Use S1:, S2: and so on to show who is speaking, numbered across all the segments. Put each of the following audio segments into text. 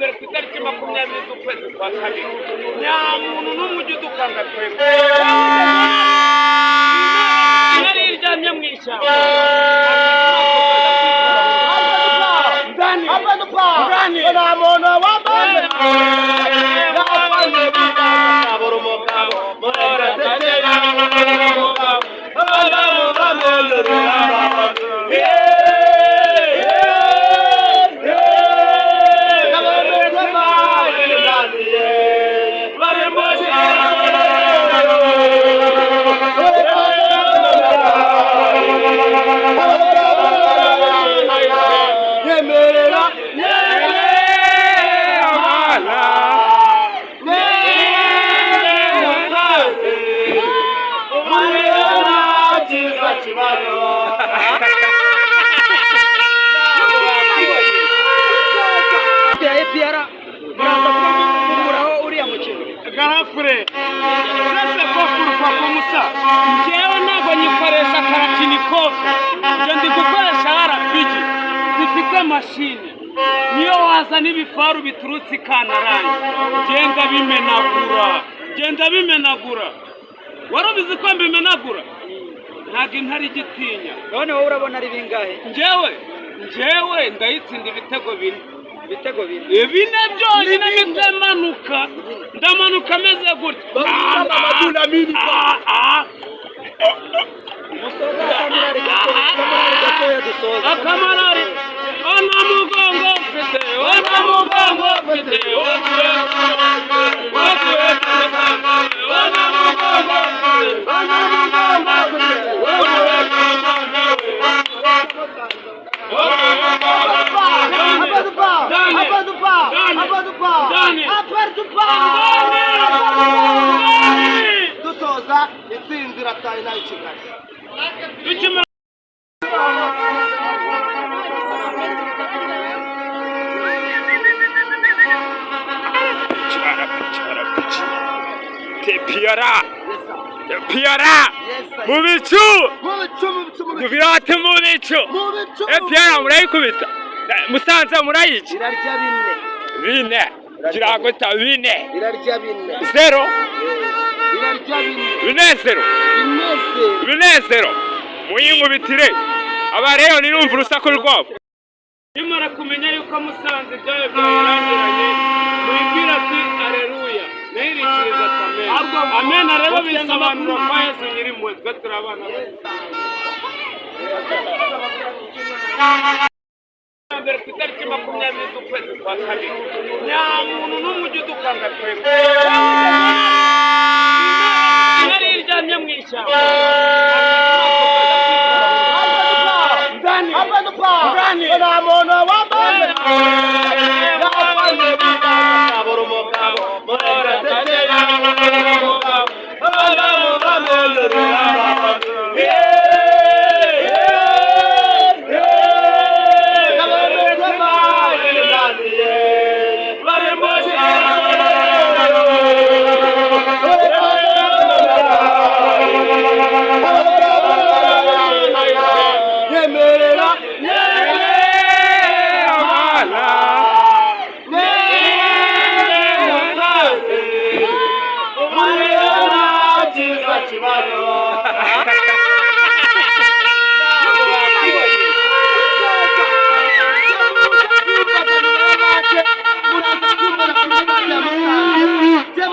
S1: mbere ku itariki 20 z'ukwezi kwa kabiri nta muntu n'umwe ujya udukanga twebwe nari iryamye mu ishyamba ndani ndani nta muntu wambaye garafure sasa kofuru kwa kumusa ngewe ntabwo nyikoresha karatikofu nje ndi gukoresha RPG zifite mashine niyo wazana ibifaru biturutse Kantarange genda bimenagura warubizi ko mbimenagura ntabwo intari gitinya
S2: none wowe urabona ari bingahe
S1: ngewe ndayitsinda ibitego bine bine byonyine ndamanuka meze gutya akamarari ona mugongo mfite
S2: dusoza itsinzi rataye nayo Kigali
S1: Piara mu bicu birate mu bicu Piara murayikubita Musanze murayici
S2: irarya
S1: bine kiragota bine
S2: irarya bine
S1: 0
S2: irarya
S1: bine 0 muyinkubitire abareyo nirumva urusaku rwabo nimara kumenya yuko Musanze byayo byarangiranye muyibwira ati aleluya nayirikiriza amen rero bisobanura ko Yesu nyiri mwe twe abana mbere ku itariki 20 z'ukwezi kwa kabiri nta muntu n'umwe ujya udukanga twebwe nari iryamye mu ishyamba ndani nta muntu wambaye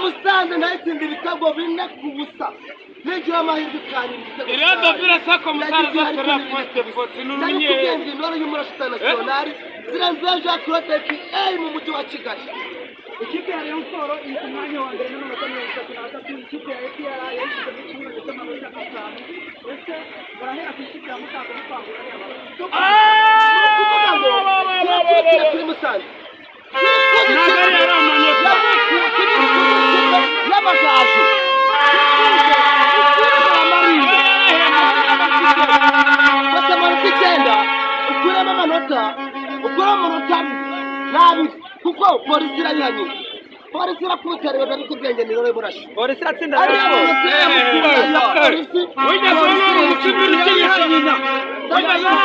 S1: Musanze ndayitsinda ibitego bine ku busa n'icyo amahirwe kandi irado birasako Musanze atera poste poste n'umunye ndoro y'umurashita nationale ziranze Jean Claude mu mujyi wa Kigali ikipe ya Rayon Sports umwanya wa mbere n'amanota 33 ikipe ya APR yashyize mu kimwe cy'amanota 5 ese barahera ku ikipe ya Musanze n'Kwangura kuri Musanze nagari aramanota y'abagaju batamanota 9 ukuramo amanota nabi kuko polisi iranyanye polisi irakutera bari kubwenge ni rero burashi
S2: polisi iratsinda
S1: polisi wigeze no musibiri cy'ihanyina wigeze no